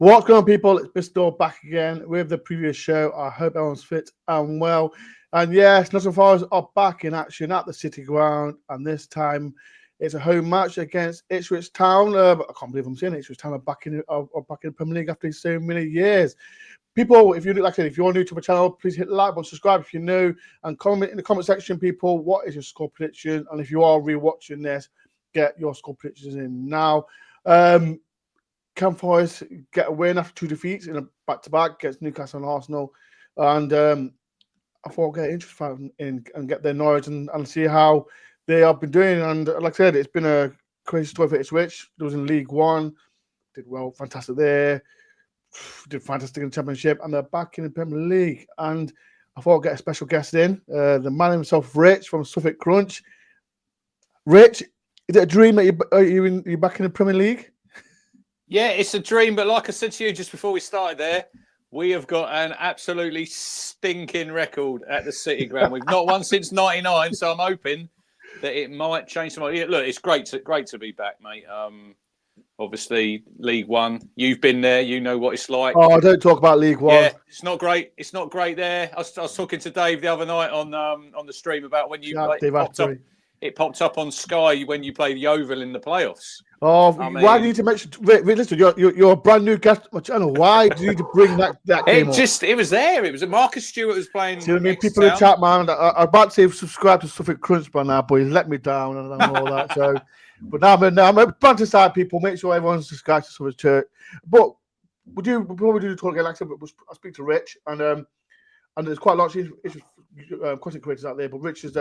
What's going on, people? It's Ben Dore back again with the previous show. I hope everyone's fit and well. And yes, Nottingham Forest are back in action at the City Ground, and this time it's a home match against Ipswich Town. I can't believe I'm saying Ipswich Town are back in the Premier League after so many years. People, if you like I said, if you're new to my channel, please hit like button, subscribe if you're new, and comment in the comment section, people. What is your score prediction? And if you are rewatching this, get your score predictions in now. Nottingham Forest get a win after 2 defeats in a back-to-back against Newcastle and Arsenal, and I thought I'd get interested in and get their knowledge and see how they have been doing. And like I said, it's been a crazy story for Ipswich. It was in League One, did well, fantastic there, did fantastic in the Championship, and they're back in the Premier League. And I thought I'd get a special guest in, the man himself, Rich from Suffolk Crunch. Rich, is it a dream that you're back in the Premier League? Yeah, it's a dream, but like I said to you just before we started there, we have got an absolutely stinking record at the City Ground. We've not won since '99, so I'm hoping that it might change some. Yeah, look, it's great to be back, mate. Obviously, League One. You've been there. You know what it's like. Oh, don't talk about League One. Yeah, it's not great. It's not great there. I was talking to Dave the other night on the stream about when you popped up. It popped up on Sky when you played Yeovil in the playoffs. Oh, I mean, why do you need to mention? Listen, you're a brand new guest on my channel. Why do you need to bring that game up? It was there. It was Marcus Stewart was playing. See what I mean? People in the chat, man. I'm about to say subscribe to Suffolk Crunch by now, but he's let me down and all that. So, but now I'm a bunch of side people. Make sure everyone's subscribed to Suffolk Church. But before we do the talk again, like I said, I speak to Rich, and there's quite a lot of content creators out there. But Rich is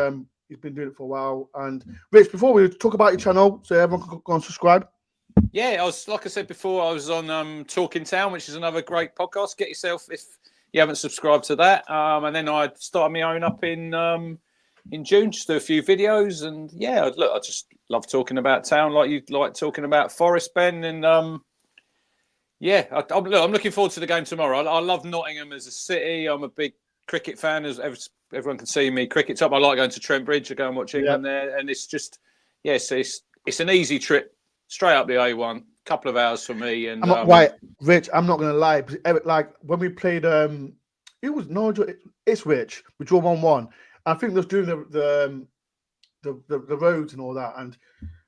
he's been doing it for a while. And Rich, before we talk about your channel, so everyone can go and subscribe. Yeah, like I said before, I was on Talking Town, which is another great podcast. Get yourself, if you haven't subscribed to that. And then I started my own up in June, just do a few videos. And yeah, I just love talking about town, like you like talking about Forest, Ben. And yeah, I'm looking forward to the game tomorrow. I love Nottingham as a city. I'm a big cricket fan, as everyone can see me. Cricket top. I like going to Trent Bridge. I go and watch England there, and it's just it's an easy trip straight up the A1. Couple of hours for me. And Rich. I'm not gonna lie. Like when we played, it's Rich. We drew 1-1. I think they're doing the roads and all that. And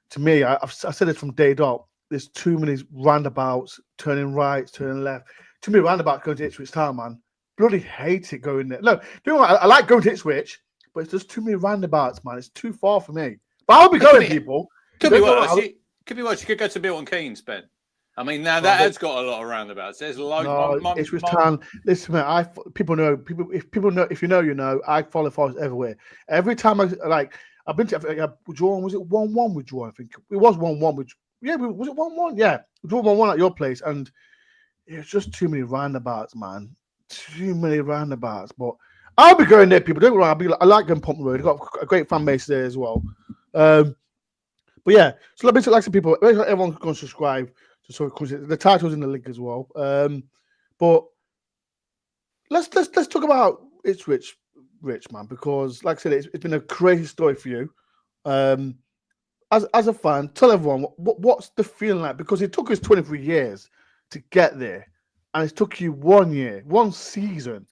to me, I said this from day dot. There's too many roundabouts, turning right, turning left. Too many roundabouts going to Ipswich Town, man. Bloody hate it going there. Look, I like going to Ipswich, but it's just too many roundabouts, man. It's too far for me. But I'll be going, people. Could be worse. Could be worse. You could go to Milton Keynes, Ben. I mean, now that has got a lot of roundabouts. There's loads. Ipswich Town. Listen, man. People know. If you know, you know. I follow Forest everywhere. Every time I've been to. Drawn, was it 1-1 with draw? I think it was 1-1 with. Yeah, was it 1-1? Yeah, we drew 1-1 at your place, and it's just too many roundabouts, man. Too many roundabouts, but I'll be going there, people. Don't worry. I like going Pump Road. They've got a great fan base there as well. But yeah, so let me like some people. Everyone can go and subscribe to the title's in the link as well. But let's talk about Ipswich, Rich, man, because like I said, it's been a crazy story for you. As a fan, tell everyone what's the feeling like, because it took us 23 years to get there. And it took you 1 year, 1 season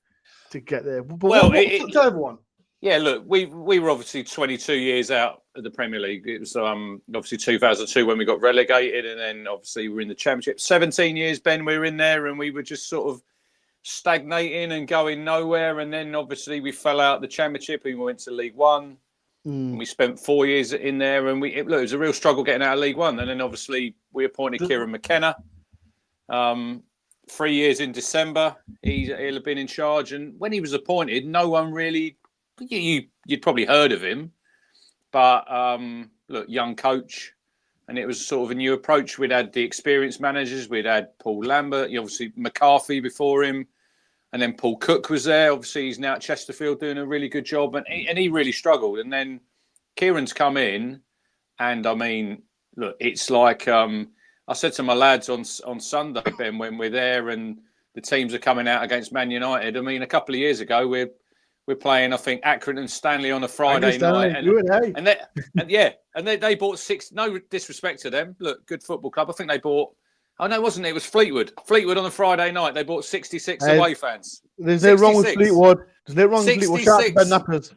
to get there. But tell everyone. Yeah, look, we were obviously 22 years out of the Premier League. It was obviously 2002 when we got relegated, and then obviously we were in the Championship. 17 years, Ben, we were in there, and we were just sort of stagnating and going nowhere. And then obviously we fell out of the Championship and we went to League One. And we spent 4 years in there, and it was a real struggle getting out of League One. And then obviously we appointed Kieran McKenna. 3 years in December, he'll have been in charge. And when he was appointed, no one really, you'd probably heard of him. But look, young coach, and it was sort of a new approach. We'd had the experienced managers. We'd had Paul Lambert, obviously McCarthy before him. And then Paul Cook was there. Obviously, he's now at Chesterfield doing a really good job. And he really struggled. And then Kieran's come in. And, I mean, look, it's like... I said to my lads on Sunday, Ben, when we're there and the teams are coming out against Man United. I mean, a couple of years ago, we're playing, I think, Accrington and Stanley on a Friday night. And they bought 6. No disrespect to them. Look, good football club. I think they bought Oh, no, it wasn't. It was Fleetwood. Fleetwood on a Friday night. They bought 66 away fans. There's no wrong with Fleetwood. There's no wrong with Fleetwood. Shout out to Ben Nappers.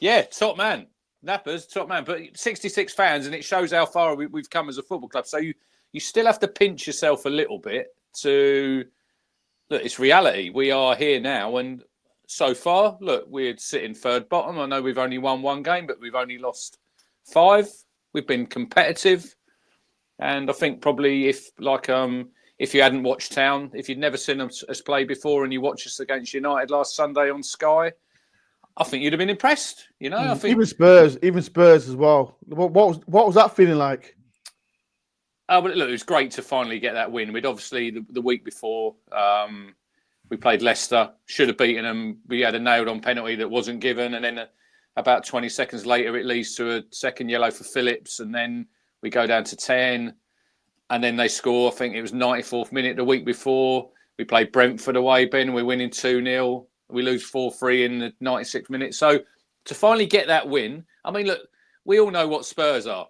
Yeah, top man. Nappers, top man. But 66 fans, and it shows how far we've come as a football club. So you still have to pinch yourself a little bit to... Look, it's reality. We are here now, and so far, look, we're sitting third bottom. I know we've only won one game, but we've only lost 5. We've been competitive. And I think probably if you hadn't watched Town, if you'd never seen us play before and you watched us against United last Sunday on Sky, I think you'd have been impressed. You know, I think even Spurs as well. What was that feeling like? Well, look, it was great to finally get that win. We'd obviously the week before we played Leicester, should have beaten them. We had a nailed-on penalty that wasn't given, and then about 20 seconds later, it leads to a second yellow for Phillips, and then we go down to 10, and then they score. I think it was 94th minute the week before. We played Brentford away, Ben. We're winning 2-0. We lose 4-3 in the 96th minute. So to finally get that win, I mean, look, we all know what Spurs are.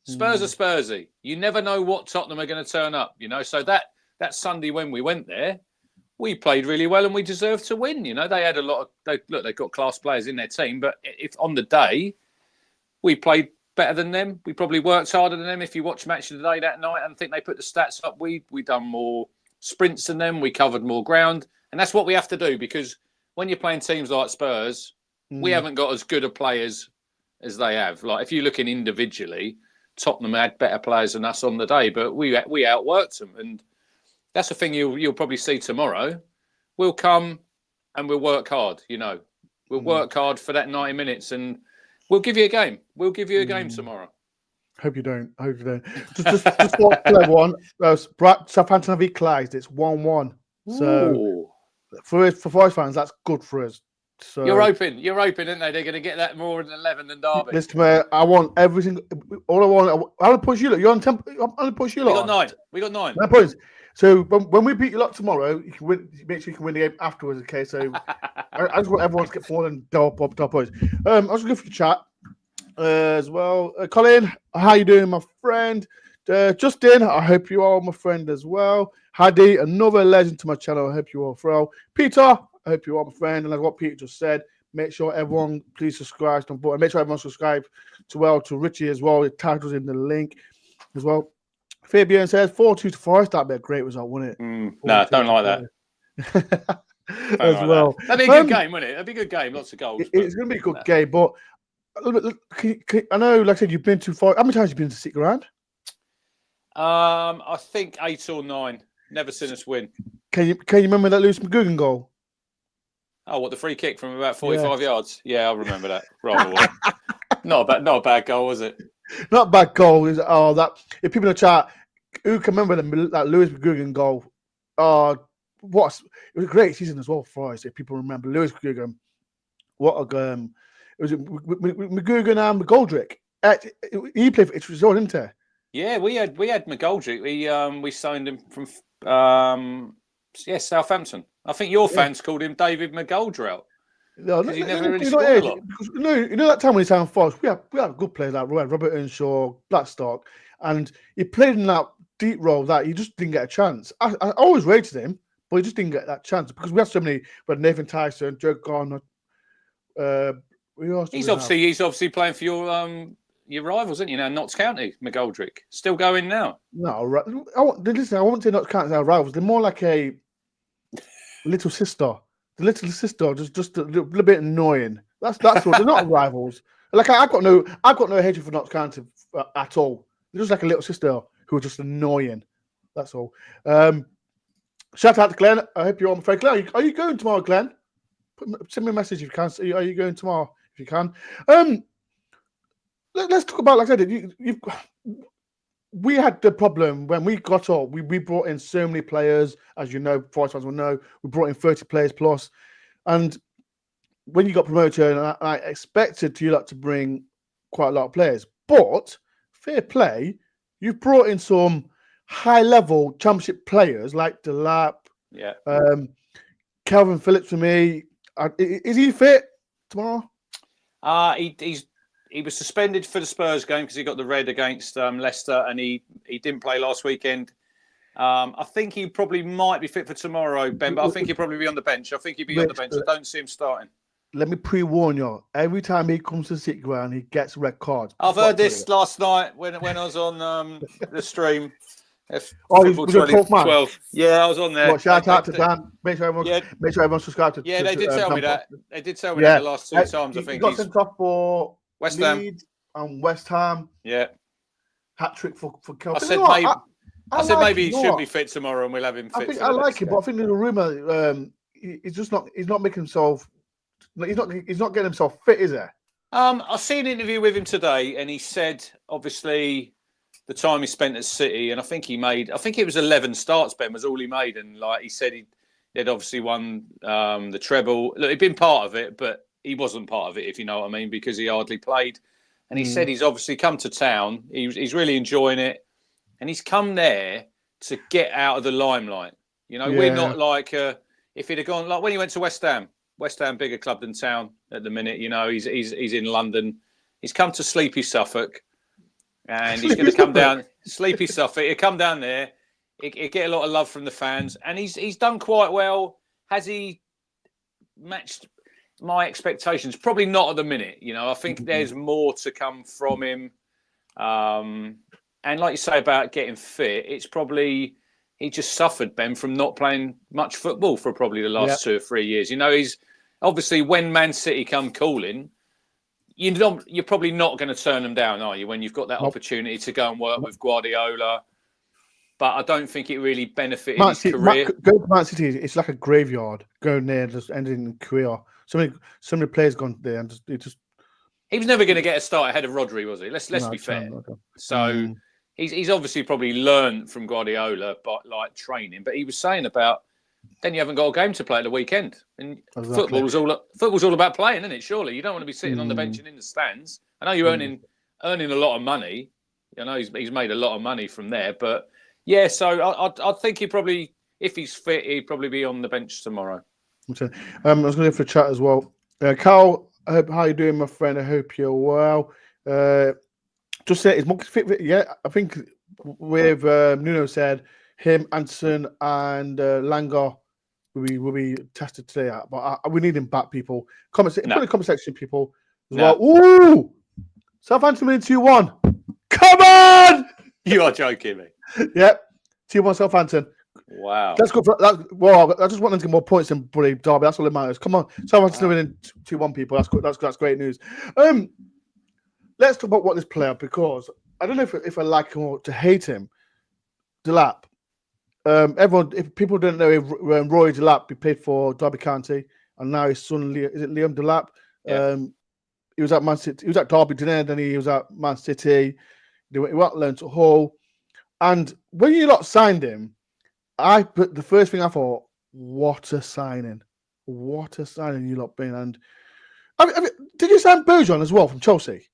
Spurs are Spursy. You never know what Tottenham are going to turn up, you know. So that Sunday when we went there, we played really well and we deserved to win. You know, they had a lot of... They've got class players in their team, but if on the day we played better than them, we probably worked harder than them. If you watch Match of the Day that night, and I think they put the stats up, we done more sprints than them, we covered more ground, and that's what we have to do, because when you're playing teams like Spurs, we haven't got as good of players as they have. Like, if you're looking individually, Tottenham had better players than us on the day, but we outworked them, and that's the thing you'll probably see tomorrow. We'll come and we'll work hard. You know, we'll work hard for that 90 minutes, and we'll give you a game. We'll give you a game tomorrow. Hope you don't. Just for one. Southampton have equalised. It's 1-1. So for Forest fans, that's good for us. So you're hoping, aren't they? They're going to get that more than 11 than Derby. Listen to me. I want everything. All I want. I'm going to push you. Look, you're on temp. I'm going to push you. We got 9. We got 9 points. So when we beat you lot tomorrow, you can win. Make sure you can win the game afterwards. Okay. So I just want everyone to get 4 and top points. I was going for the chat as well. Colin, how you doing, my friend? Justin, I hope you are my friend as well. Hadi, another legend to my channel. I hope you all well. Peter, I hope you are my friend. And like what Peter just said, make sure everyone please subscribe to board. Make sure everyone subscribe to Richie as well. The title's in the link as well. Fabian says 4-2 to Forest. That'd be a great result, wouldn't it? No, don't like that. As like well. That'd be a good game, wouldn't it? That'd be a good game. Lots of goals. It's going to be a good game, but I know, like I said, you've been to Forest. How many times have you been to City Ground? I think 8 or 9. Never seen us win. Can you remember that Lewis McGugan goal? Oh, what, the free kick from about 45 yards? Yeah, I remember that. Rather well. Not a bad goal, was it? Not a bad goal. If people in the chat who can remember that Lewis McGugan goal, it was a great season as well for us. If people remember Lewis McGugan, it was McGugan and McGoldrick. He played for Ipswich, didn't he? Yeah, we had McGoldrick. We signed him from Southampton. I think your fans called him David McGoldrick. No, he never really scored a lot. You know that time when he signed Forest, we had good players like Robert Earnshaw, Blackstock, and he played in that deep role that he just didn't get a chance. I always rated him, but he just didn't get that chance because we had so many. We had Nathan Tyson, Joe Garner. He's obviously playing for your rivals, isn't he? Now Notts County, McGoldrick, still going now. No, right. I won't say Notts County our rivals. They're more like a little sister. The little sister just a little bit annoying. That's what they're not rivals. Like I've got no hatred for Notts County at all. They're just like a little sister who are just annoying. That's all. Shout out to Glenn. I hope you're on my friend. Glenn, are you going tomorrow, Glenn? Send me a message if you can. Are you going tomorrow? If you can. Let's talk about, like I said, we had the problem when we got up. We brought in so many players, as you know, Forest fans will know. We brought in 30 players plus, and when you got promoted, and I expected you to bring quite a lot of players. But fair play, you've brought in some high-level championship players like Delap, Calvin Phillips for me. Is he fit tomorrow? He was suspended for the Spurs game because he got the red against Leicester, and he didn't play last weekend. I think he probably might be fit for tomorrow, Ben, but I think he'll probably be on the bench. I think he'll be on the bench. I don't see him starting. Let me pre-warn you. Every time he comes to the City ground, he gets red cards. I've heard this last night when I was on the stream. Football 2012. Yeah, I was on there. Well, shout out to Dan. Make sure everyone's subscribed to. Yeah, they did tell me that. They did tell me that the last 2 times. I think he got sent off for West Ham Leeds and West Ham. Yeah, hat trick for Kelvin. I said maybe he should be fit tomorrow, and we'll have him fit. I like him, but I think there's a rumor. He's just not. He's not making himself. He's not getting himself fit, is there? I've seen an interview with him today, and he said obviously the time he spent at City, and I think it was 11 starts. Ben was all he made, and like he said, he'd obviously won the treble. Look, he'd been part of it, but he wasn't part of it, if you know what I mean, because he hardly played. And he said he's obviously come to town. He's really enjoying it, and he's come there to get out of the limelight. You know, we're not like if he'd have gone like when he went to West Ham, bigger club than town at the minute. You know, he's in London. He's come to sleepy Suffolk. And he's going to come down, sleepy Suffolk. He'll come down there. He'll get a lot of love from the fans, and he's done quite well. Has he matched my expectations? Probably not at the minute. You know, I think there's more to come from him. And like you say about getting fit, it's probably he just suffered, Ben, from not playing much football for probably the last 2 or 3 years. You know, he's obviously when Man City come calling. You're probably not going to turn them down, are you, when you've got that opportunity to go and work with Guardiola? But I don't think it really benefited his career. Going to Man City, it's like a graveyard. Going there and just ending in career. So many players gone there and he was never going to get a start ahead of Rodri, was he? Let's be fair. So he's obviously probably learned from Guardiola, but like training. But he was saying about. Then you haven't got a game to play at the weekend. And football's all about playing, isn't it? Surely you don't want to be sitting on the bench and in the stands. I know you're earning a lot of money. I know he's made a lot of money from there. But yeah, so I think he probably, if he's fit, he'd probably be on the bench tomorrow. Okay. I was going to go for a chat as well. Carl, how you doing, my friend? I hope you're well. Just say, is Monkey fit? Yeah, I think with Nuno said. Him, Anderson, and Langer will be tested today. But we need him back, people. Put in the comment section, people, as well. Ooh! Southampton winning 2-1. Come on! You are joking me. Yep. 2-1 Southampton. Wow. Let's go for that. Well, I just want them to get more points than Derby. That's all that matters. Come on. Southampton winning 2-1, people. That's great news. Let's talk about what this player, because I don't know if I like him or to hate him. Delap. If people don't know, Roy Delap, he played for Derby County, and now his son, is it Liam Delap? Yeah. He was at Man City. He was at Derby, then he was at Man City. He went to learn to Hull, and when you lot signed him, the first thing I thought, what a signing! What a signing you lot been. And did you sign Bojan as well from Chelsea?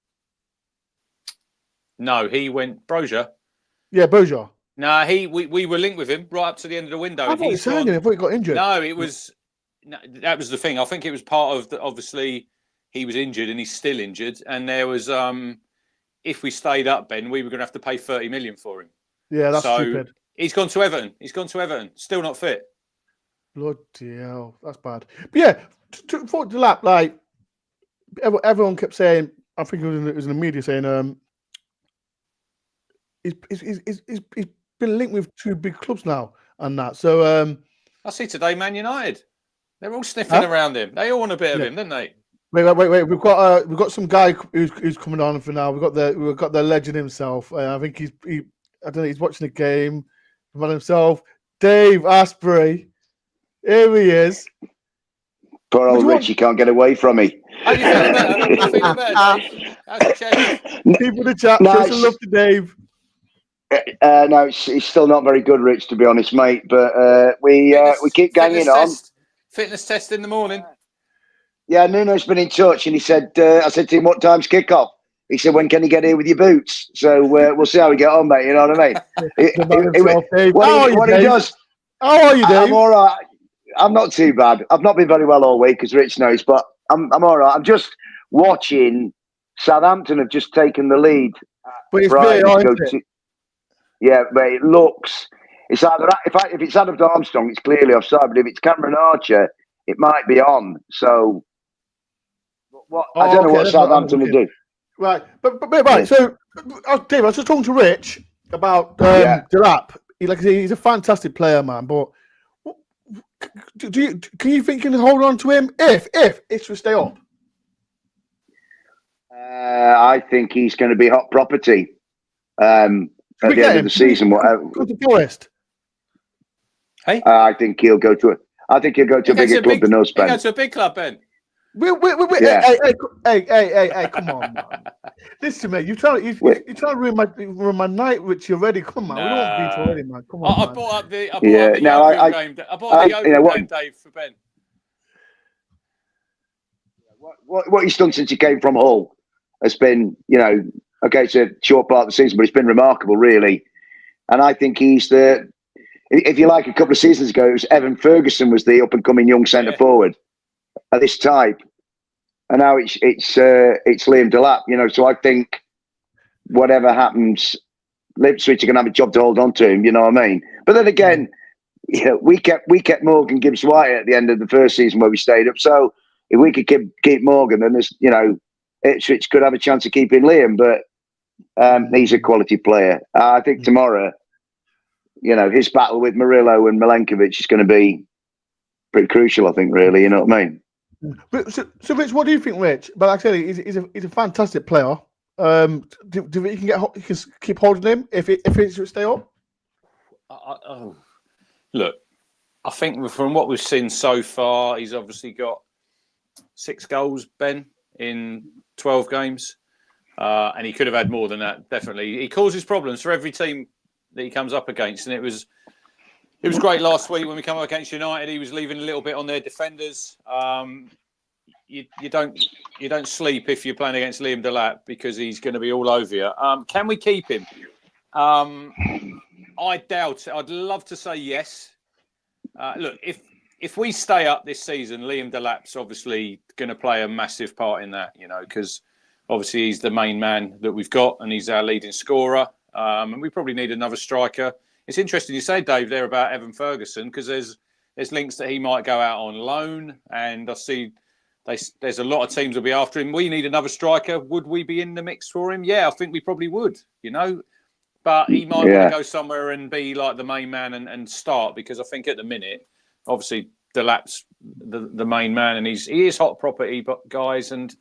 No, he went Brozier. Yeah, Bojan. No, we were linked with him right up to the end of the window. I thought he signed him. I thought he got injured. No, that was the thing. I think it was part of obviously he was injured and he's still injured. And there was if we stayed up, Ben, we were going to have to pay 30 million for him. Yeah, that's stupid. He's gone to Everton. Still not fit. Bloody hell, that's bad. But yeah, for Delap, like everyone kept saying, I think it was in the media saying, he's been linked with 2 big clubs now and that. So I see today, Man United. They're all sniffing around him. They all want a bit of him, don't they? Wait. We've got some guy who's coming on for now. We've got the legend himself. I think I don't know. He's watching the game by himself. Dave Asprey. Here he is. Poor old Richie can't get away from me. How you feeling better? You feeling better, Dave? How's the chest? People in the chat, show some love to Dave. No, it's still not very good, Rich, to be honest, mate. But we keep ganging on. Fitness test in the morning. Yeah, Nuno's been in touch, and he said, I said to him, "What time's kickoff?" He said, "When can you get here with your boots?" So we'll see how we get on, mate. You know what I mean? What he does. How are you, Dave? I'm all right. I'm not too bad. I've not been very well all week, as Rich knows, but I'm all right. I'm just watching. Southampton have just taken the lead. But it's very hard, isn't it? Yeah, but it looks It's either if it's Adam Armstrong, it's clearly offside. But if it's Cameron Archer, it might be on. So, I don't know what Southampton will do. Right, but right. So, Dave, I was just talking to Rich about Delap. He's a fantastic player, man. But can you think you can hold on to him if it's to stay up? I think he's going to be hot property at the end of the season. Whatever. Go to Forest. Hey, I think he'll go to a bigger club than us, Ben. Go to a big club, Ben. Hey, come on, man. Listen, mate, you're trying to ruin my night, Rich, already. Come on, we don't want beef already, man. Come on, I bought up the Oakfield game. I bought the Oakfield game, Dave, for Ben. What he's done since he came from Hull has been, okay, it's a short part of the season, but it's been remarkable, really. And I think he's if you like, a couple of seasons ago, it was Evan Ferguson was the up-and-coming young centre forward of this type, and now it's Liam Delap. So I think whatever happens, Ipswich are going to have a job to hold on to him. You know what I mean? But then again, we kept Morgan Gibbs White at the end of the first season where we stayed up. So if we could keep Morgan, then there's Ipswich could have a chance of keeping Liam. But he's a quality player. I think tomorrow, his battle with Murillo and Milenkovic is going to be pretty crucial. I think, really. You know what I mean? But so Rich, what do you think, Rich? But like I said, he's a fantastic player. Do you think you can keep holding him if it should stay up? Look, I think from what we've seen so far, he's obviously got 6 goals, Ben, in 12 games, and he could have had more than that. Definitely, he causes problems for every team that he comes up against, and it was great last week when we come up against United. He was leaving a little bit on their defenders. You don't sleep if you're playing against Liam Delap because he's going to be all over you. Can we keep him? I doubt it. I'd love to say yes. Look, if we stay up this season, Liam Delap's obviously going to play a massive part in that, because obviously he's the main man that we've got and he's our leading scorer. And we probably need another striker. It's interesting you say, Dave, there about Evan Ferguson because there's links that he might go out on loan, and I see there's a lot of teams will be after him. We need another striker. Would we be in the mix for him? Yeah, I think we probably would. But he might want to go somewhere and be like the main man and start because I think at the minute, obviously Delap's the main man and he is hot property, but guys, and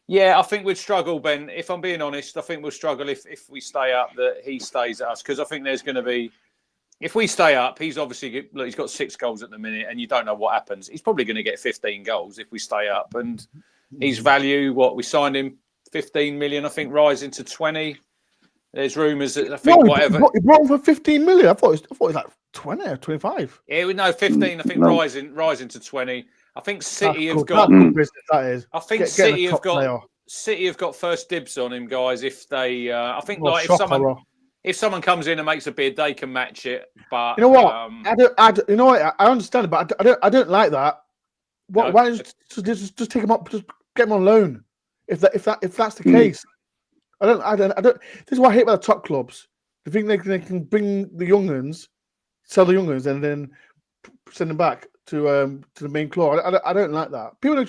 yeah, I think we'd struggle, Ben. If I'm being honest, I think we'll struggle if we stay up that he stays at us because I think there's going to be. If we stay up, he's obviously he's got 6 goals at the minute, and you don't know what happens. He's probably going to get 15 goals if we stay up, and his value, we signed him 15 million, I think, rising to 20. There's rumours that I think whatever he brought him for 15 million. I thought it was like 20 or 25. Yeah, no, 15. I think rising to 20. I think City have got. Business, that is. I think City have got. City have got first dibs on him, guys. If they, I think if someone comes in and makes a bid, they can match it. But you know what? I understand it, but I don't like that. Why don't you just take him up, just get him on loan? If that's the case, I don't. This is what I hate about the top clubs. They think they can bring the young uns, sell the young uns, and then send them back to the main club. I don't like that. People in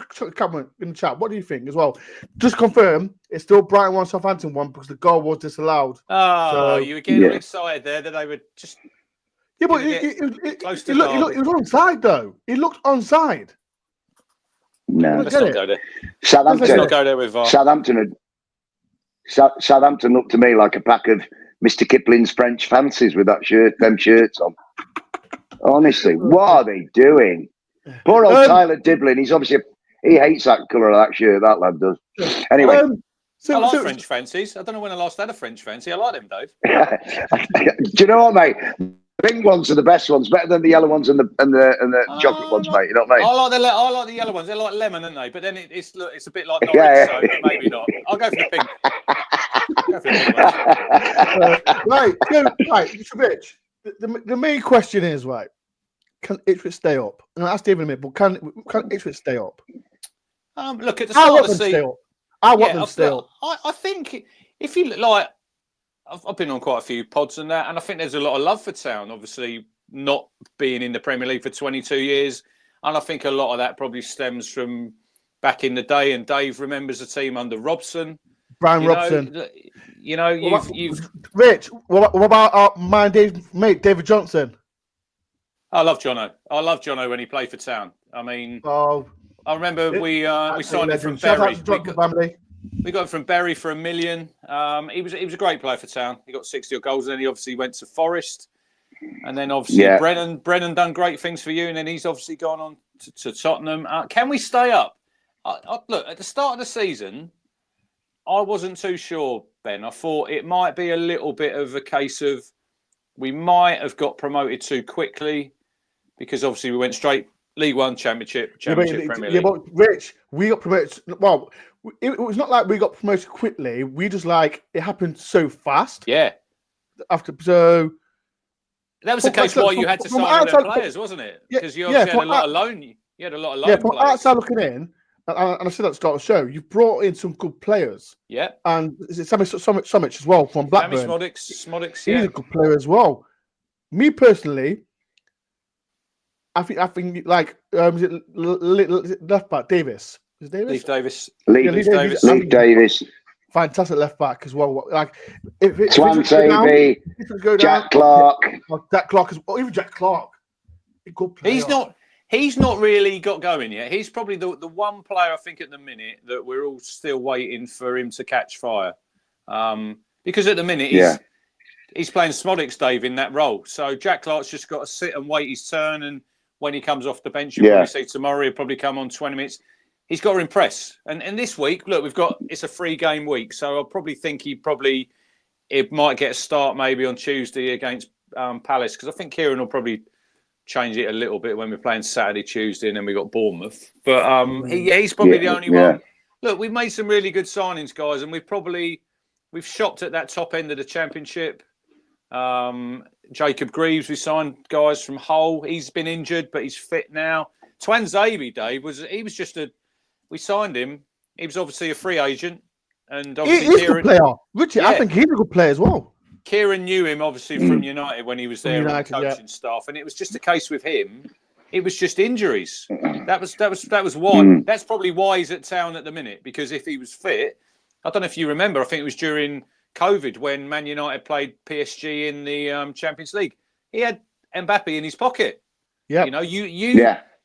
the chat, what do you think as well? Just confirm it's still Brighton 1, Southampton 1 because the goal was disallowed. Oh, you were getting excited there that they would just. Yeah, but it was onside though. He looked onside. No, let's not go there. Southampton. Let's not go there with VAR. Southampton looked to me like a pack of Mr. Kipling's French fancies with them shirts on. Honestly, what are they doing? Poor old Tyler Diblin. He hates that colour of that shirt. That lad does. Anyway, I like French fancies. I don't know when I last had a French fancy. I like them, Dave. Do you know what, mate? Pink ones are the best ones, better than the yellow ones and the chocolate ones, mate. You know what I mean? I like the yellow ones. They're like lemon, aren't they? But then it's a bit like Norwich, so maybe not. I'll go for the pink. Right. So Rich, the main question is right. Can Ipswich stay up? And I asked David a minute, but can Ipswich stay up? Look at the start of the season. I want them to stay up. I think if you look like I've been on quite a few pods and that, and I think there's a lot of love for Town. Obviously, not being in the Premier League for 22 years, and I think a lot of that probably stems from back in the day. And Dave remembers the team under Robson. Brian Robson. You've Rich. What about my mate David Johnson? I love Jono. I love Jono when he played for Town. I mean, I remember we signed him from Bury. We got him from Bury for $1 million. He was a great player for Town. He got 60 goals, and then he obviously went to Forest. And then obviously Brennan done great things for you, and then he's obviously gone on to Tottenham. Can we stay up? Look, at the start of the season, I wasn't too sure, Ben. I thought it might be a little bit of a case of we might have got promoted too quickly because obviously we went straight League One, Championship, Premier League. Yeah, but Rich, we got promoted. Well, it was not like we got promoted quickly. We just it happened so fast. Yeah. So that was the case why you had to sign all their players, wasn't it? Because you obviously had a lot of loan. You had a lot of loan. Yeah, from players. Outside looking in, and I said at the start of the show, you've brought in some good players. Yeah. And Sammy Summich as well from Blackburn. Sammy Smodics, He's a good player as well. Me personally, I think is it left back Davis? Is it Davis? Leif Davis. Fantastic left back as well. Swansea, Jack Clark. Jack Clark as well. Even Jack Clark. A good player. He's not really got going yet. He's probably the one player I think at the minute that we're all still waiting for him to catch fire. Because at the minute he's playing Smodics, Dave, in that role. So Jack Clark's just got to sit and wait his turn, and when he comes off the bench, you'll probably see tomorrow he'll probably come on 20 minutes. He's got to impress. And this week, look, it's a 3-game week, so I probably think it might get a start maybe on Tuesday against Palace, because I think Kieran will probably change it a little bit when we're playing Saturday, Tuesday, and then we got Bournemouth. But he's probably the only one. Look, we've made some really good signings, guys, and we've shopped at that top end of the Championship. Jacob Greaves, we signed guys from Hull. He's been injured, but he's fit now. Twanzebe, Dave, we signed him. He was obviously a free agent, and obviously he's a good player. Richie, I think he's a good player as well. Kieran knew him obviously from United when he was there on the coaching staff, and it was just a case with him. It was just injuries. That was why. That's probably why he's at Town at the minute. Because if he was fit, I don't know if you remember. I think it was during COVID when Man United played PSG in the Champions League. He had Mbappe in his pocket. Yeah,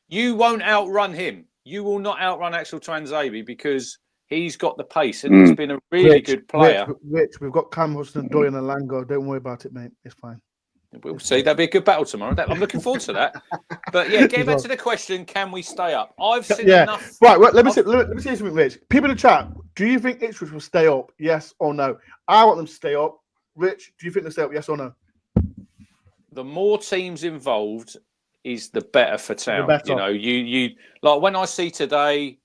you won't outrun him. You will not outrun Axel Twanzebe because he's got the pace and he's been a really good player. Rich, we've got Cam Hudson, Dorian and Lango. Don't worry about it, mate. It's fine. We'll see. That'll be a good battle tomorrow. I'm looking forward to that. But yeah, getting back to the question, can we stay up? I've seen enough. Right, let me say something, Rich. People in the chat, do you think Ipswich will stay up? Yes or no? I want them to stay up. Rich, do you think they'll stay up? Yes or no? The more teams involved is the better for Town. Better. You know, you like when I see today,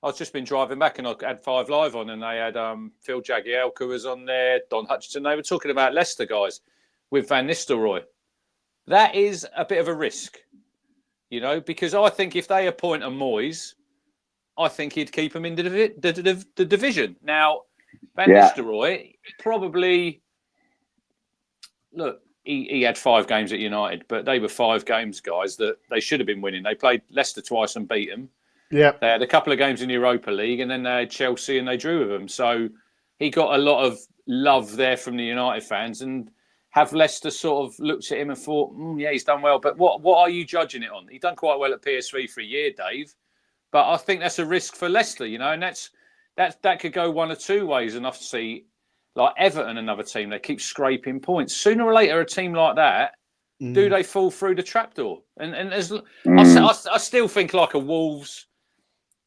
I've just been driving back and I had 5 Live on, and they had Phil Jagielka was on there, Don Hutchinson. They were talking about Leicester guys with Van Nistelrooy. That is a bit of a risk, you know, because I think if they appoint a Moyes, I think he'd keep him in the division. Now, Van Nistelrooy probably, look, he had 5 games at United, but they were 5 games, guys, that they should have been winning. They played Leicester twice and beat them. Yeah, they had a couple of games in the Europa League, and then they had Chelsea and they drew with them. So he got a lot of love there from the United fans, and have Leicester sort of looked at him and thought, yeah, he's done well. But what are you judging it on? He done quite well at PSV for a year, Dave. But I think that's a risk for Leicester, you know, and that could go one or two ways. And I see like Everton, another team, they keep scraping points. Sooner or later, a team like that, do they fall through the trapdoor? And I still think like a Wolves.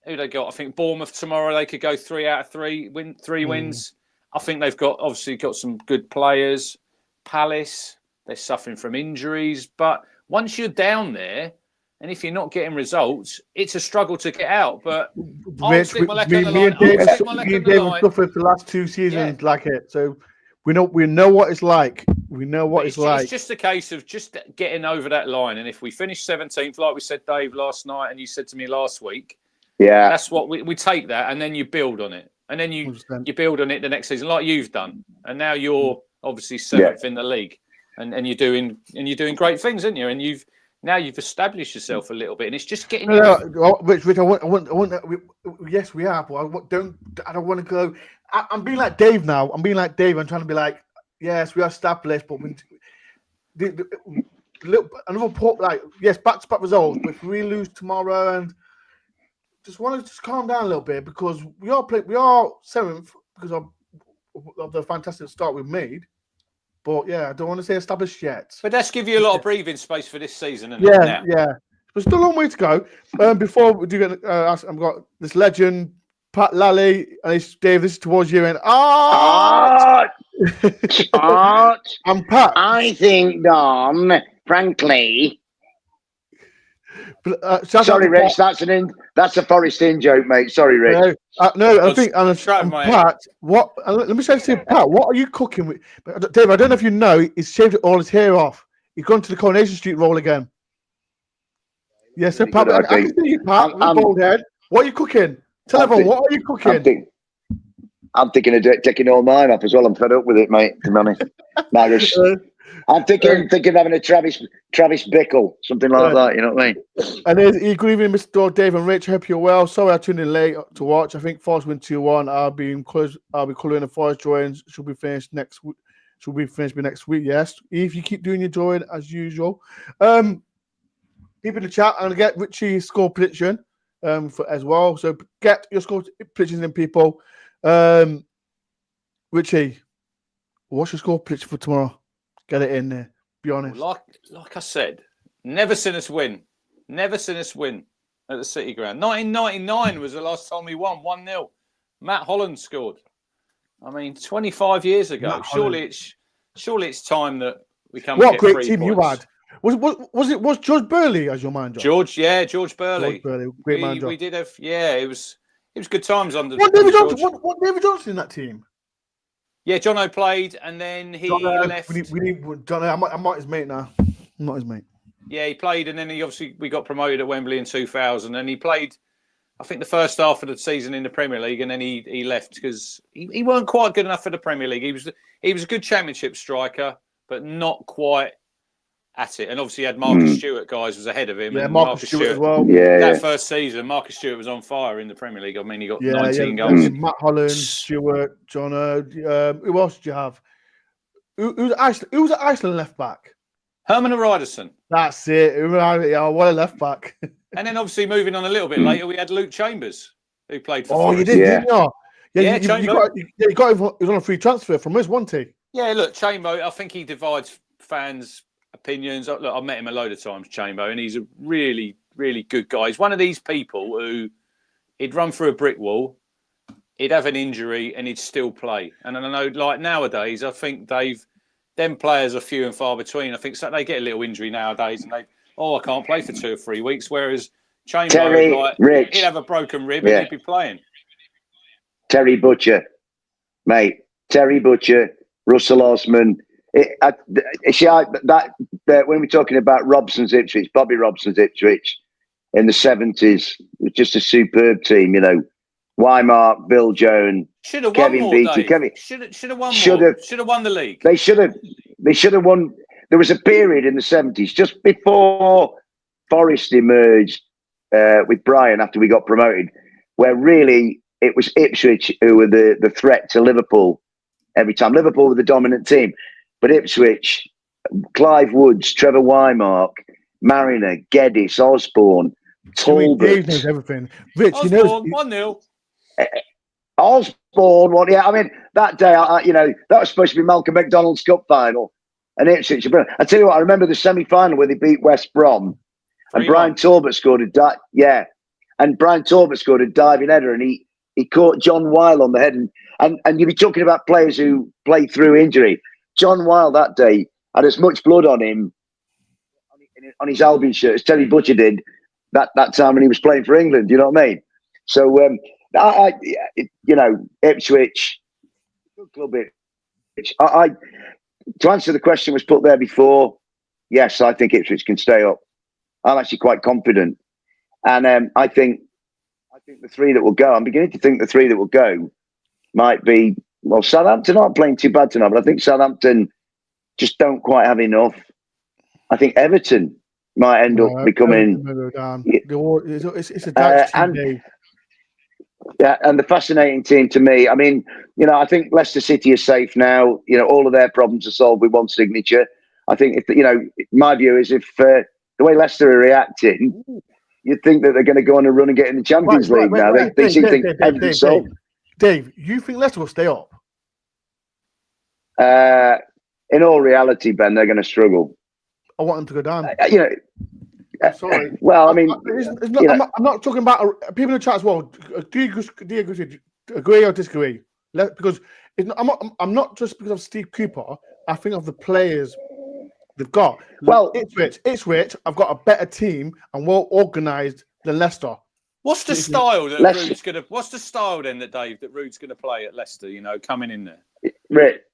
Who they got? I think Bournemouth tomorrow. They could go 3 out of 3, win 3 wins. I think they've obviously got some good players. Palace, they're suffering from injuries, but once you're down there, and if you're not getting results, it's a struggle to get out. But I'll stick my neck on the line. I've suffered for the last 2 seasons like it, so we know what it's like. We know what it's like. It's just a case of just getting over that line. And if we finish 17th, like we said, Dave, last night, and you said to me last week, that's what we take that, and then you build on it, and then you build on it the next season, like you've done, and now you're obviously 7th in the league, and you're doing great things, aren't you? And you've established yourself a little bit, and it's just getting. Rich, I want. Yes, we are. But I don't want to go. I'm being like Dave now. I'm being like Dave. I'm trying to be like, yes, we are established, but another port, like, yes, back-to-back results. But if we lose tomorrow, and just want to calm down a little bit, because we are 7th because of the fantastic start we've made. But yeah, I don't want to say established yet. But let's give you a lot of breathing space for this season. Yeah. There's still a long way to go. Before we do get, I've got this legend, Pat Lally, and it's Dave. This is towards you, and Art. I'm Pat. I think, Dom, frankly. Sorry, Rich. That's a Forest in joke, mate. Sorry, Rich. No, I think and Pat. What? Let me say to Pat. What are you cooking with, Dave? I don't know if you know. He's shaved all his hair off. He's gone to the Coronation Street role again. Yes, so Pat. I can see you, Pat, with a bald head. What are you cooking? Tell everyone, what are you cooking? I'm thinking of taking all mine off as well. I'm fed up with it, mate, to be honest. I'm thinking of having a Travis Bickle, something like that, you know what I mean? And good evening, Mr. Dore, Dave and Rich. Hope you're well. Sorry I tuned in late to watch. I think Forest win 2-1. I'll be colouring the Forest drawings. Should be finished next week. Should be finished by next week, yes. If you keep doing your drawing as usual. People in the chat, I'm going to get Richie's score prediction as well. So get your score predictions in, people. Richie, what's your score prediction for tomorrow? Get it in there. Be honest. Like I said, never seen us win. Never seen us win at the City Ground. 1999 was the last time we won 1-0. Matt Holland scored. I mean, 25 years ago. Surely it's time that we come. What great team points. You had? Was George Burley as your manager? George Burley. George Burley, great manager. We did have. Yeah, it was good times under. What David Johnson in that team? Yeah, Jono played, and then he left. We need Jono. I'm not his mate now. I'm not his mate. Yeah, he played, and then we got promoted at Wembley in 2000, and he played, I think, the first half of the season in the Premier League, and then he left because he weren't quite good enough for the Premier League. He was a good Championship striker, but not quite at it. And obviously, he had Marcus Stewart, was ahead of him. Yeah, and Marcus Stewart as well. That first season, Marcus Stewart was on fire in the Premier League. I mean, he got 19 goals. Matt Holland, Stewart, Jono. Who else did you have? Who's at Iceland left back? Herman Ryderson. That's it. Yeah, what a left back. And then obviously moving on a little bit later, we had Luke Chambers, who played for Forest. You did, didn't you? Yeah, you got him. He was on a free transfer from us, wasn't he? Yeah, look, Chamber, I think he divides fans' opinions. Look, I've met him a load of times, Chamber, and he's a really, really good guy. He's one of these people who he'd run through a brick wall, he'd have an injury, and he'd still play. And I know, like nowadays, I think them players are few and far between. I think so they get a little injury nowadays, and I can't play for 2 or 3 weeks. Whereas Chamber, he'd have a broken rib and he'd be playing. Terry Butcher, mate. Terry Butcher, Russell Osman. When we're talking about Bobby Robson's Ipswich in the 70s, it was just a superb team, you know. Weimar, Bill Jones, Kevin Beattie. Should have won more. Should have won the league. They should have won. There was a period in the 70s, just before Forest emerged with Brian after we got promoted, where really it was Ipswich who were the threat to Liverpool every time. Liverpool were the dominant team, but Ipswich, Clive Woods, Trevor Wymark, Mariner, Geddes, Osborne, Talbot. Dave knows everything. Rich, Osborne, 1-0. Osborne, I mean, that day, that was supposed to be Malcolm McDonald's Cup final, and Ipswich. I tell you what, I remember the semi-final where they beat West Brom, and Brian Talbot scored Brian Talbot scored a diving header, and he caught John Weil on the head, and you'd be talking about players who played through injury. John Weil that day had as much blood on him on his Albion shirt as Terry Butcher did that time when he was playing for England. You know what I mean? So Ipswich, good club. Ipswich. To answer the question was put there before. Yes, I think Ipswich can stay up. I'm actually quite confident, and I think the 3 that will go. I'm beginning to think the 3 that will go might be Well, Southampton aren't playing too bad tonight, but I think Southampton just don't quite have enough. I think Everton might end up becoming. It's a dark team. Yeah, and the fascinating team to me, I mean, I think Leicester City is safe now. All of their problems are solved with one signature. I think my view is if the way Leicester are reacting, you'd think that they're going to go on a run and get in the Champions League now. They seem to think everything's solved. Dave, you think Leicester will stay up? In all reality, Ben, they're going to struggle. I want them to go down. I'm sorry. Well, I mean, I'm not talking about people in the chat as well. Do you agree or disagree? Because I'm not just because of Steve Cooper. I think of the players they've got. Well, Ipswich, I've got a better team and more organised than Leicester. What's the style that Rude's going to? What's the style then that Rude's going to play at Leicester? Coming in there.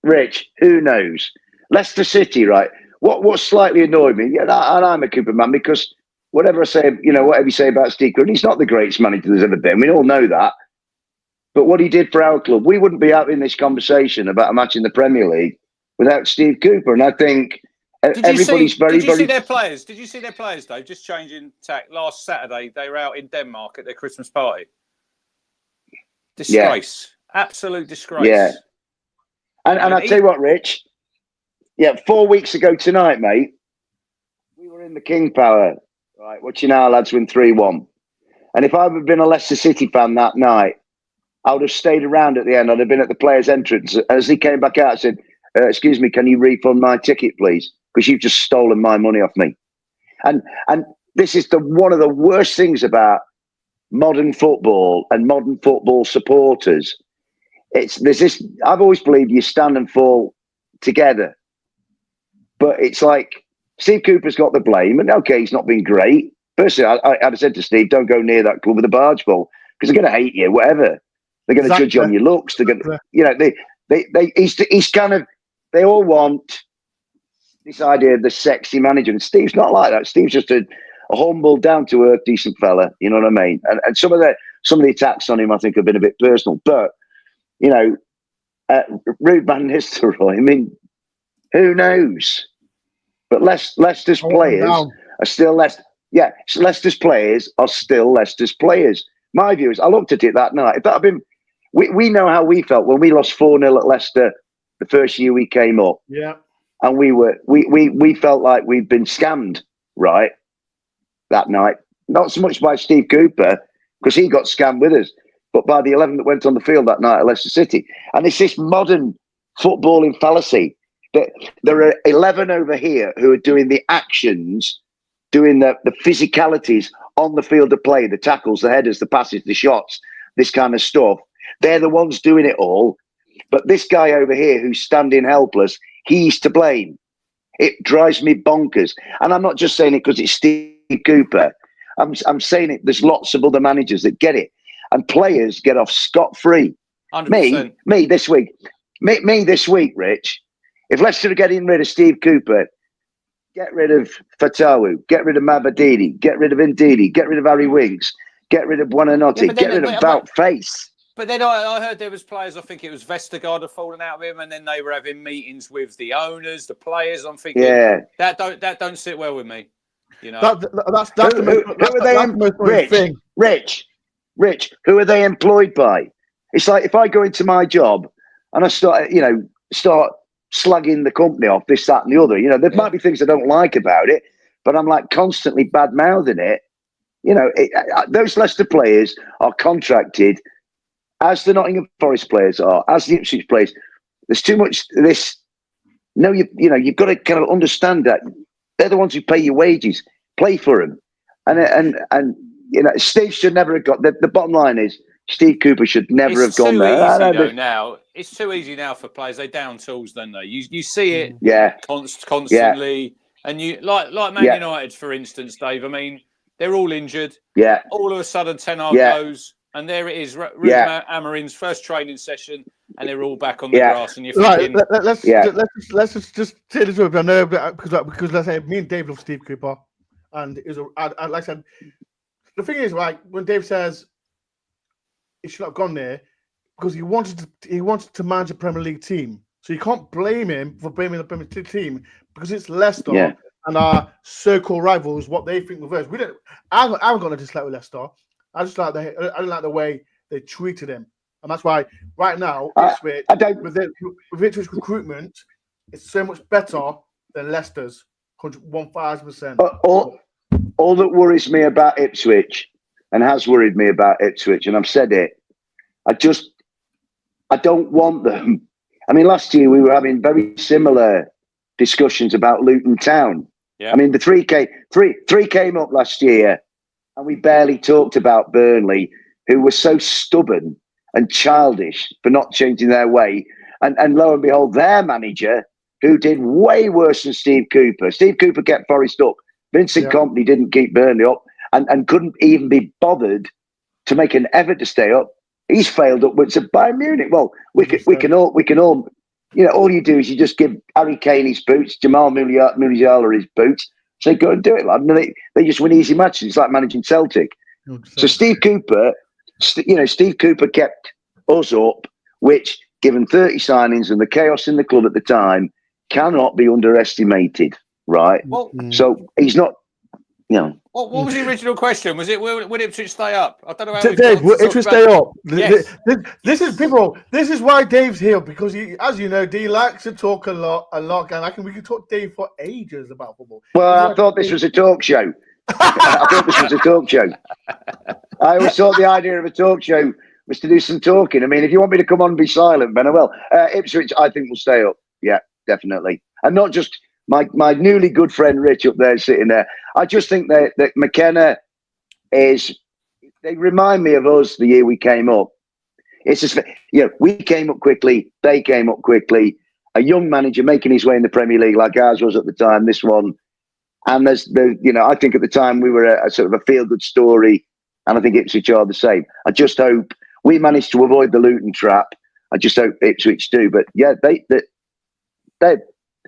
Rich, who knows? Leicester City, right? What slightly annoyed me, and I'm a Cooper man, because whatever I say, whatever you say about Steve Cooper, he's not the greatest manager there's ever been. We all know that. But what he did for our club, we wouldn't be having this conversation about a match in the Premier League without Steve Cooper. And I think everybody's very. Did you see their players? Did you see their players, Dave? Just changing tack. Last Saturday, they were out in Denmark at their Christmas party. Disgrace. Yeah. Absolute disgrace. Yeah. And I tell you what, Rich. Yeah, 4 weeks ago tonight, mate, we were in the King Power, right, watching our lads win 3-1. And if I had been a Leicester City fan that night, I would have stayed around at the end. I'd have been at the players' entrance. As he came back out, I said, excuse me, can you refund my ticket, please? Because you've just stolen my money off me. And this is one of the worst things about modern football and modern football supporters. There's this. I've always believed you stand and fall together. But it's like Steve Cooper's got the blame, and okay, he's not been great. Personally, I'd have said to Steve, "Don't go near that club with a barge pole because they're going to hate you. Whatever, they're going to judge you on your looks. They're going to, he's kind of. They all want this idea of the sexy manager, and Steve's not like that. Steve's just a humble, down to earth, decent fella. You know what I mean? And some of the attacks on him, I think, have been a bit personal. But Rude Van Nistelrooy. I mean, who knows? But Leicester's players are still Leicester. Yeah, Leicester's players are still Leicester's players. My view is, I looked at it that night. If that had been, we know how we felt when we lost 4-0 at Leicester the first year we came up. Yeah, and we felt like we'd been scammed, right? That night, not so much by Steve Cooper because he got scammed with us, but by the 11 that went on the field that night at Leicester City. And it's this modern footballing fallacy. There are 11 over here who are doing the actions, doing the physicalities on the field of play, the tackles, the headers, the passes, the shots, this kind of stuff. They're the ones doing it all. But this guy over here who's standing helpless, he's to blame. It drives me bonkers. And I'm not just saying it because it's Steve Cooper. I'm saying it, there's lots of other managers that get it. And players get off scot-free. 100%. Me this week, Rich. If Leicester are getting rid of Steve Cooper, get rid of Fatawu, get rid of Mabadini, get rid of Ndidi, get rid of Harry Winks, get rid of Buonanotte, get rid of Wout Face. But then I heard there was players, I think it was Vestergaard had fallen out with him, and then they were having meetings with the owners, the players. I'm thinking, that don't sit well with me. That's the most thing. Rich, who are they employed by? It's like if I go into my job and I start slugging the company off, this, that, and the other. There might be things I don't like about it, but I'm like constantly bad mouthing it. Those Leicester players are contracted, as the Nottingham Forest players are, as the Ipswich players. There's too much this. No, you've got to kind of understand that they're the ones who pay your wages. Play for them, and Steve should never have got. The bottom line is, Steve Cooper should never have gone there. Now it's too easy now for players. They down tools, don't they? You see it, constantly, and you like Man United, for instance, Dave. I mean, they're all injured. Yeah. All of a sudden, Ten Hag goes, and there it is. Ruben Amorim's first training session, and they're all back on the grass. And you're thinking, let's just say this over. I know because let's say me and Dave love Steve Cooper, and it was like I said, the thing is, like when Dave says he should not have gone there, because he wanted to manage a Premier League team. So you can't blame him for blaming the Premier League team because it's Leicester and our so-called rivals, what they think of us. I haven't got a dislike with Leicester. I don't like the way they treated him, and that's why right now Ipswich with Ipswich recruitment, it's so much better than Leicester's. 1,000%. All that worries me about Ipswich, and has worried me about Ipswich, and I've said it, I don't want them. I mean, last year we were having very similar discussions about Luton Town. Yeah. I mean, the three came up last year, and we barely talked about Burnley, who were so stubborn and childish for not changing their way. And lo and behold, their manager, who did way worse than Steve Cooper. Steve Cooper kept Forest up. Vincent Kompany didn't keep Burnley up and couldn't even be bothered to make an effort to stay up. He's failed upwards at Bayern Munich. Well, we can all, you know, all you do is you just give Harry Kane his boots, Jamal Musiala his boots, say go and do it. Like, they just win easy matches. It's like managing Celtic. So Steve Cooper kept us up, which, given 30 signings and the chaos in the club at the time, cannot be underestimated, right? Well, so he's not, you know. What was the original question? Was it would Ipswich stay up? I don't know how Dave, will Ipswich stay up? Yes. This is why Dave's here, because he, as you know, Dave likes to talk a lot, and we can talk to Dave for ages about football. Well, I thought this was a talk show. I always thought the idea of a talk show was to do some talking. I mean, if you want me to come on and be silent, Ben, I will. Ipswich, I think, will stay up. Yeah, definitely. And not just my newly good friend Rich up there sitting there. I just think that McKenna they remind me of us the year we came up. It's just, you know, we came up quickly, they came up quickly. A young manager making his way in the Premier League like ours was at the time, this one. And I think at the time we were a sort of a feel-good story, and I think Ipswich are the same. I just hope we managed to avoid the Luton trap. I just hope Ipswich do. But yeah, they're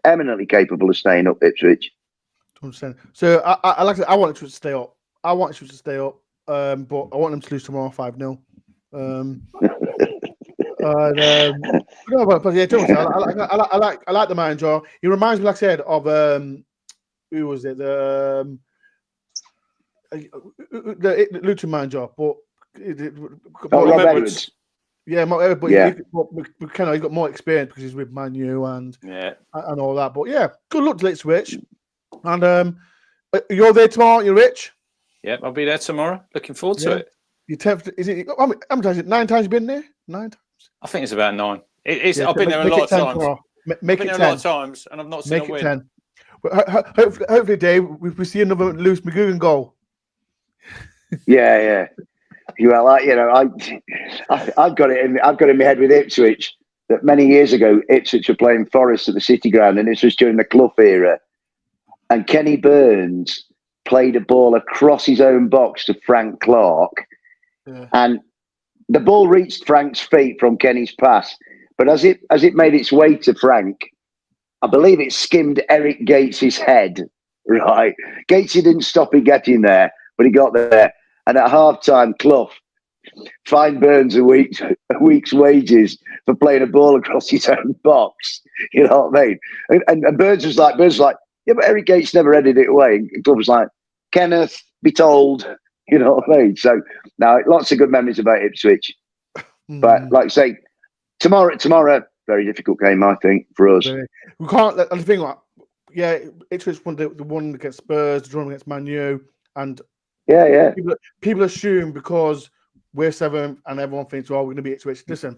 eminently capable of staying up, Ipswich. 100%. So I want Ipswich to stay up. But I want them to lose tomorrow 5-0. But yeah, I like the manager. He reminds me, like I said, of who was it? The Luton manager, but Rob Edwards. Yeah, but yeah. He got more experience because he's with Man U and all that. But yeah, good luck to Ipswich. And you're there tomorrow, aren't you, Rich? Yep, I'll be there tomorrow. Looking forward to it. You is it? How many times? 9 times you've been there? 9 times. I think it's about 9. I've been there a lot of times. Make it 10. A lot of times, and I've not seen a win. 10. Hopefully, Dave, we see another Lewis McGugan goal. Yeah. Well, I've got it in my head with Ipswich that many years ago Ipswich were playing Forest at the City Ground, and this was during the Clough era, and Kenny Burns played a ball across his own box to Frank Clark, and the ball reached Frank's feet from Kenny's pass, but as it made its way to Frank, I believe it skimmed Eric Gates's head. Right, Gatesy didn't stop him getting there, but he got there. And at half-time, Clough fined Burns a week's wages for playing a ball across his own box. You know what I mean? And Burns was like, yeah, but Eric Gates never headed it away. And Clough was like, Kenneth, be told. You know what I mean? So now lots of good memories about Ipswich. But like I say, tomorrow, very difficult game, I think, for us. We can't let the thing like, Ipswich won the one against Spurs, the draw against Man U, and yeah. People assume because we're 7th and everyone thinks, we're going to be Ipswich. Listen,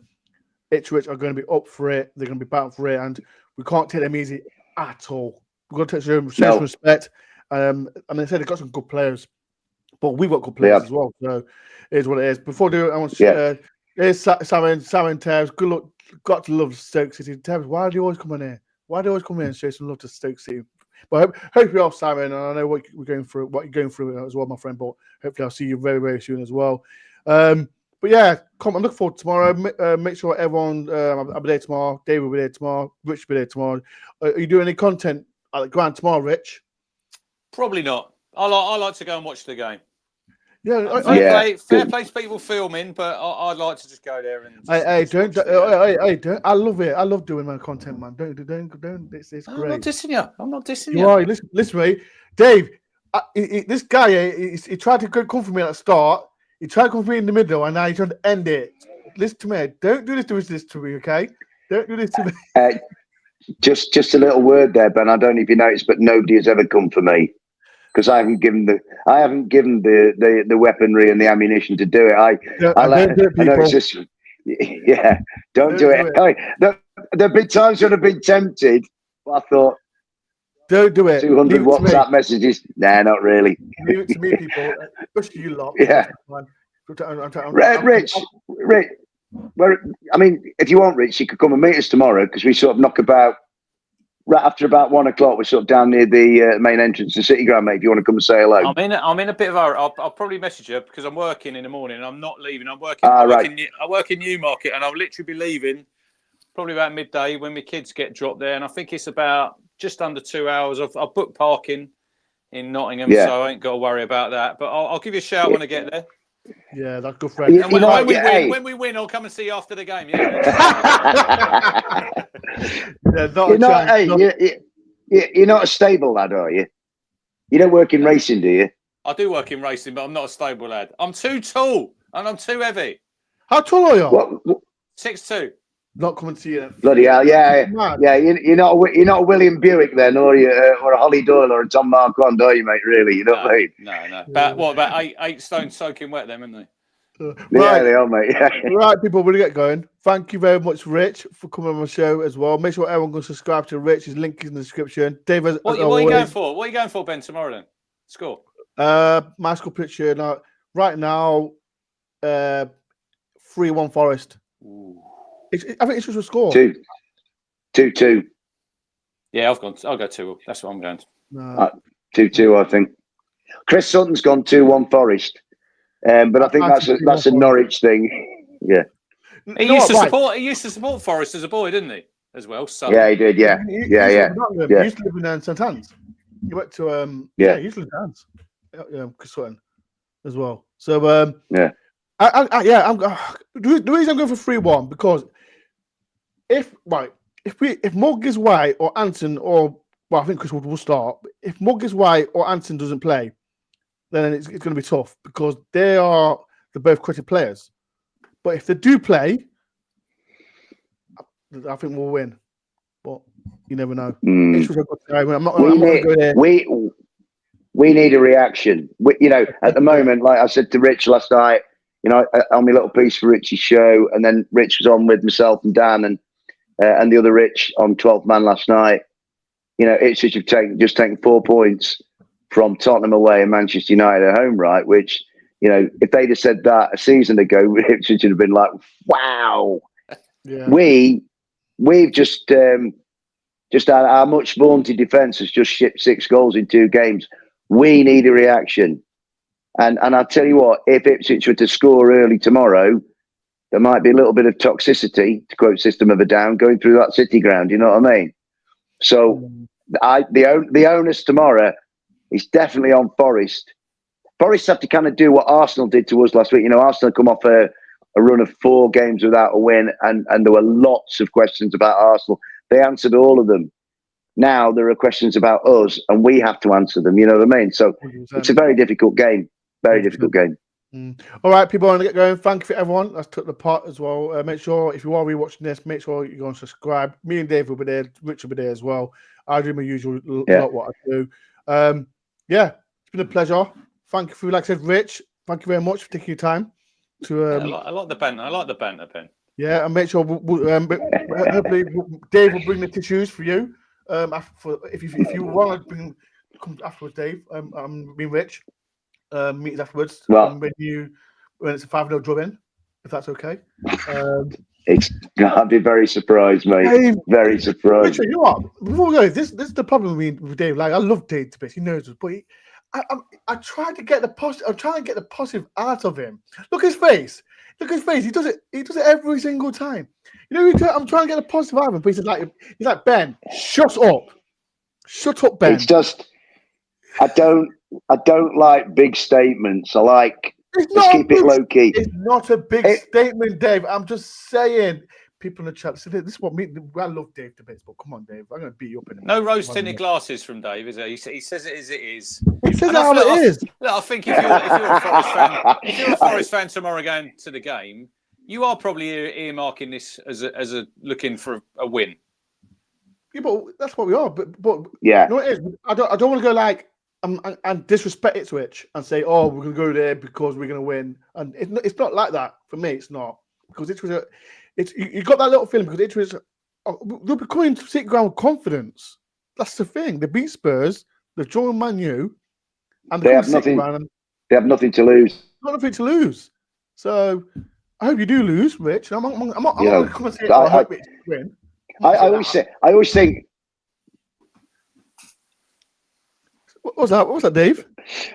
Ipswich are going to be up for it. They're going to be battling for it, and we can't take them easy at all. We've got to take some respect. And they said they've got some good players, but we've got good players as well. So it is what it is. Before I do it, I want to here's Simon Tebs. Good luck. Got to love Stoke City. Tebs, why do you always come in here? Why do you always come in and show some love to Stoke City? But hope you're off, Simon. And I know what you're going through as well, my friend. But hopefully I'll see you very, very soon as well. But yeah, I'm looking forward to tomorrow. Make sure everyone, I'll be there tomorrow. Dave will be there tomorrow. Rich will be there tomorrow. Are you doing any content at the ground tomorrow, Rich? Probably not. I like to go and watch the game. Yeah, Fair play to people filming, but I'd like to just go there and. Hey, don't. I love it. I love doing my content, man. Don't. It's great. I'm not dissing you. I'm not dissing You are. Listen to me, Dave. This guy, he tried to come for me at the start. He tried to come for me in the middle, and now he's trying to end it. Listen to me. Don't do this to me, okay? Don't do this to me. Just a little word there, Ben. I don't know if you noticed, but nobody has ever come for me because I haven't given the weaponry and the ammunition to do it. I know it's just don't do it. There've been times when I've been tempted, but I thought, don't do it. 200 WhatsApp messages. Nah, not really. Leave it to me, people. Especially you lot. Yeah. Rich. Well, I mean, if you want, Rich, you could come and meet us tomorrow because we sort of knock about right after about 1 o'clock. We're sort of down near the main entrance to City Ground, mate. If you want to come and say hello, I'm in a bit of a. I'll probably message you because I'm working in the morning. And I'm not leaving. I work in Newmarket, and I'll literally be leaving probably about midday when my kids get dropped there. And I think it's about just under 2 hours. I've booked parking in Nottingham, so I ain't got to worry about that. But I'll give you a shout when I get there. Yeah, that's good, friend. And when we win, I'll come and see you after the game. Yeah. You're not a stable lad, are you? You don't work in racing, do you? I do work in racing, but I'm not a stable lad. I'm too tall and I'm too heavy. How tall are you? What? 6'2". Not coming to you. Bloody hell, yeah. You're not a William Buick then, or a Holly Doyle or a Tom Marquand, are you, mate? Really, you know what I mean? No. About eight stone soaking wet, them, aren't they? Yeah, they are, mate. Yeah. Right, people, we're gonna get going. Thank you very much, Rich, for coming on my show as well. Make sure everyone goes subscribe to Rich. His link is in the description. Dave, what are you going for? What are you going for, Ben, tomorrow then? Score. My score picture now. Right now, 3-1 Forest. Ooh. I think it's just a score. 2-2. Yeah, I'll go 2. That's what I'm going to. No. 2-2, I think. Chris Sutton's gone 2-1 Forest. But I think that's a Norwich thing. Yeah. He used to support Forest as a boy, didn't he? As well. Sutton. Yeah, he did. Yeah. He used to live in St Anne's. He went to he used to live in Anne's. Yeah, Chris Sutton as well. So the reason I'm going for 3-1 because if Mugg is White or Anton I think Chris Wood will start. If Mugg is White or Anton doesn't play, then it's going to be tough because they're both credited players. But if they do play, I think we'll win. But you never know. I'm not going to go there. We need a reaction. At the moment, like I said to Rich last night, on my little piece for Rich's show, and then Rich was on with myself and Dan and the other Rich on 12th Man last night. Ipswich have taken 4 points from Tottenham away and Manchester United at home, right? Which, if they'd have said that a season ago, Ipswich would have been like, wow. Yeah. We've just our much vaunted defence has just shipped 6 goals in 2 games. We need a reaction. And I'll tell you what, if Ipswich were to score early tomorrow, there might be a little bit of toxicity, to quote System of a Down, going through that City Ground. You know what I mean? So the onus tomorrow is definitely on Forest. Forest have to kind of do what Arsenal did to us last week. Arsenal come off a run of 4 games without a win, and there were lots of questions about Arsenal. They answered all of them. Now there are questions about us, and we have to answer them. You know what I mean? So 100%. It's a very difficult game. Very difficult game. All right, people, I want to get going. Thank you for everyone that's took the part as well. Make sure if you are rewatching this, make sure you go and subscribe. Me and Dave will be there. Rich will be there as well. I do my usual lot what I do. It's been a pleasure. Thank you for, like I said, Rich. Thank you very much for taking your time. I like the banter. I like the banter, Ben. Yeah, and make sure hopefully Dave will bring the tissues for you. If you want to come afterwards, Dave. I'm being Rich. Meet us afterwards. Well, when it's a 5-0 draw in, if that's okay. I'd be very surprised, mate. Dave, very surprised. Richard, you know what? Before we go, this is the problem with Dave. Like, I love Dave to bits. He knows us, but I try to get the positive. I'm trying to get the positive out of him. Look at his face. Look at his face. He does it every single time. I'm trying to get the positive out of him, but he's like Ben. Shut up, Ben. It's just I don't. I don't like big statements. I like let's keep it low key. It's not a big statement, Dave. I'm just saying. People in the chat say this is what me. I love Dave debates, but come on, Dave, I'm going to beat you up in a minute. No rose-tinted glasses from Dave, is there? He says it as it is. He says it how it is. I think if you're a Forest fan, if you're a Forest fan tomorrow going to the game, you are probably earmarking this as a looking for a win. Yeah, but that's what we are. But yeah, you know what it is? I don't want to go like and disrespect Ipswich and say, oh, we're going to go there because we're going to win. And it's not like that for me. It's not because you got that little feeling because Ipswich they'll be coming to City Ground with confidence. That's the thing. They beat Spurs, they've joined Man U, and they have nothing. They have nothing to lose. Nothing to lose. So I hope you do lose, Rich. I'm not going to come and say I hope it's win. I always think. What was that, Dave?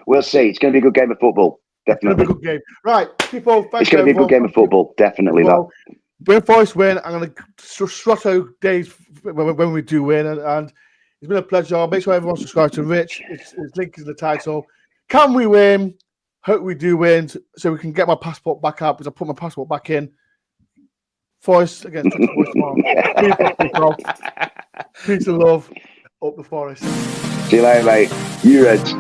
We'll see. It's going to be a good game of football. Definitely. It's going to be a good game. Right, people. It's going to be a good game of football. Definitely. When Forest win, I'm going to strotto Dave when we do win. And it's been a pleasure. Make sure everyone subscribes to Rich. His link is in the title. Can we win? Hope we do win so we can get my passport back out because I put my passport back in. Forest against Forest tomorrow. Peace and love. Up the Forest. See you later, mate. You Reds.